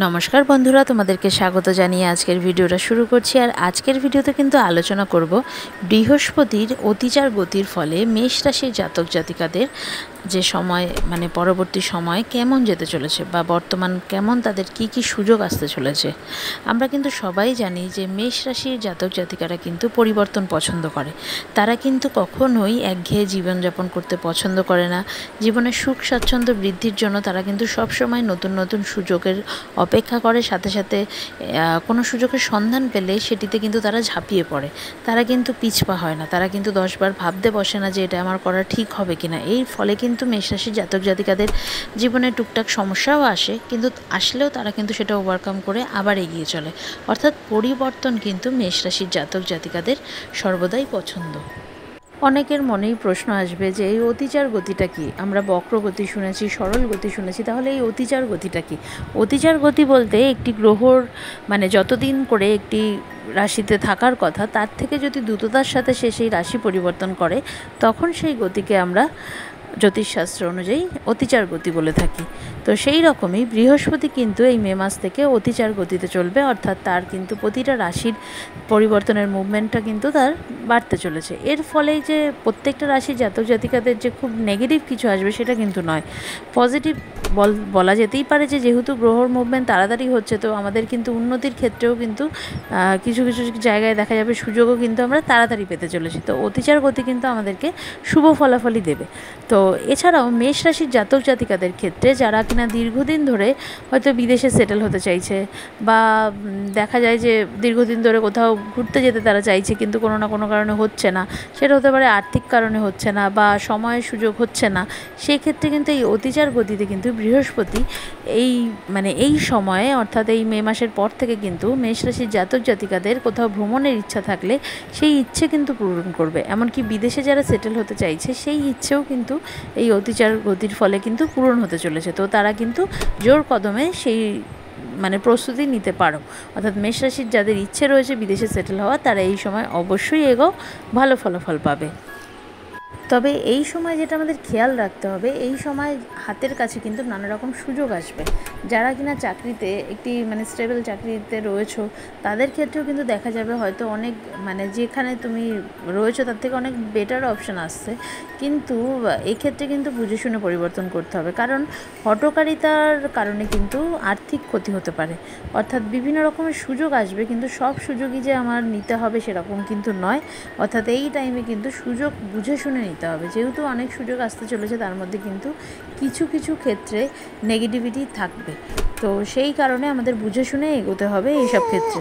নমস্কার বন্ধুরা, তোমাদেরকে স্বাগত জানিয়ে আজকের ভিডিওটা শুরু করছি। আর আজকের ভিডিওতে কিন্তু আলোচনা করব বৃহস্পতির অতিচার গতির ফলে মেষ রাশির জাতক জাতিকাদের যে সময় পরবর্তী সময় কেমন যেতে চলেছে বা বর্তমান কেমন তাদের কি কি সুযোগ আসতে চলেছে। আমরা কিন্তু সবাই জানি যে মেষ রাশির জাতক জাতিকারা কিন্তু পরিবর্তন পছন্দ করে। তারা কিন্তু কখনোই একঘেয়ে জীবনযাপন করতে পছন্দ করে না। জীবনের সুখ স্বাচ্ছন্দ্য বৃদ্ধির জন্য তারা কিন্তু সবসময় নতুন নতুন সুযোগের অপেক্ষা করে, সাথে সাথে কোনো সুযোগের সন্ধান পেলে সেটিতে কিন্তু তারা ঝাঁপিয়ে পড়ে। তারা কিন্তু পিছপা হয় না, তারা কিন্তু 10 বার ভাবতে বসে না যে এটা আমার করা ঠিক হবে কিনা। এই ফলে কিন্তু মেষ রাশির জাতক জাতিকাদের জীবনে টুকটাক সমস্যাও আসে, কিন্তু আসলেও তারা কিন্তু সেটা ওভারকাম করে আবার এগিয়ে চলে। অর্থাৎ পরিবর্তন কিন্তু মেষ রাশির জাতক জাতিকাদের সর্বদাই পছন্দ। অনেকের মনেই প্রশ্ন আসবে যে এই অতিচার গতিটা কি? আমরা বক্র গতি শুনেছি, সরল গতি শুনেছি, তাহলে এই অতিচার গতিটা কি? অতিচার গতি বলতে একটি গ্রহর যতদিন করে একটি রাশিতে থাকার কথা তার থেকে যদি দ্রুততার সাথে সে সেই রাশি পরিবর্তন করে, তখন সেই গতিকে আমরা জ্যোতিষশাস্ত্র অনুযায়ী অতিচার গতি বলে থাকি। তো সেই রকমই বৃহস্পতি কিন্তু এই মে মাস থেকে অতিচার গতিতে চলবে, অর্থাৎ তার কিন্তু প্রতিটা রাশির পরিবর্তনের মুভমেন্টটা কিন্তু তার বাড়তে চলেছে। এর ফলে যে প্রত্যেকটা রাশির জাতক জাতিকাদের যে খুব নেগেটিভ কিছু আসবে সেটা কিন্তু নয়, পজিটিভ বলা যেতেই পারে। যে যেহেতু গ্রহর মুভমেন্ট তাড়াতাড়ি হচ্ছে, তো আমাদের কিন্তু উন্নতির ক্ষেত্রেও কিন্তু কিছু কিছু জায়গায় দেখা যাবে সুযোগও কিন্তু আমরা তাড়াতাড়ি পেতে চলেছি। তো অতিচার গতি কিন্তু আমাদেরকে শুভ ফলাফলই দেবে। তো এছাড়াও মেষ রাশির জাতক জাতিকাদের ক্ষেত্রে যারা কিনা দীর্ঘদিন ধরে হয়তো বিদেশে সেটেল হতে চাইছে, বা দেখা যায় যে দীর্ঘদিন ধরে কোথাও ঘুরতে যেতে তারা চাইছে কিন্তু কোনো না কোনো কারণে হচ্ছে না, সেটা হতে পারে আর্থিক কারণে হচ্ছে না বা সময়ের সুযোগ হচ্ছে না, সেই ক্ষেত্রে কিন্তু এই অতিচার গতিতে কিন্তু বৃহস্পতি এই সময়ে অর্থাৎ এই মে মাসের পর থেকে কিন্তু মেষ রাশির জাতক জাতিকাদের কোথাও ভ্রমণের ইচ্ছা থাকলে সেই ইচ্ছে কিন্তু পূরণ করবে। এমনকি বিদেশে যারা সেটেল হতে চাইছে সেই ইচ্ছেও কিন্তু এই অতিচার গতির ফলে কিন্তু পূরণ হতে চলেছে। তো তারা কিন্তু জোর কদমে সেই প্রস্তুতি নিতে পারো। অর্থাৎ মেষ রাশির যাদের ইচ্ছে রয়েছে বিদেশে সেটেল হওয়া, তারা এই সময় অবশ্যই ভালো ফলাফল পাবে। তবে এই সময় যেটা আমাদের খেয়াল রাখতে হবে, এই সময় হাতের কাছে কিন্তু নানা রকম সুযোগ আসবে। যারা কিনা চাকরিতে একটি স্টেবল চাকরিতে রয়েছো, তাদের ক্ষেত্রেও কিন্তু দেখা যাবে হয়তো অনেক যেখানে তুমি রয়েছো তার থেকে অনেক বেটার অপশান আসছে। কিন্তু এক্ষেত্রে কিন্তু বুঝে শুনে পরিবর্তন করতে হবে, কারণ হঠকারিতার কারণে কিন্তু আর্থিক ক্ষতি হতে পারে। অর্থাৎ বিভিন্ন রকমের সুযোগ আসবে, কিন্তু সব সুযোগই যে আমার নিতে হবে সেরকম কিন্তু নয়। অর্থাৎ এই টাইমে কিন্তু সুযোগ বুঝে শুনে নিতে হবে। যেহেতু অনেক সুযোগ আসতে চলেছে, তার মধ্যে কিন্তু কিছু কিছু ক্ষেত্রে নেগেটিভিটি থাকবে। তো সেই কারণে আমাদের বুঝে শুনে এগোতে হবে এইসব ক্ষেত্রে।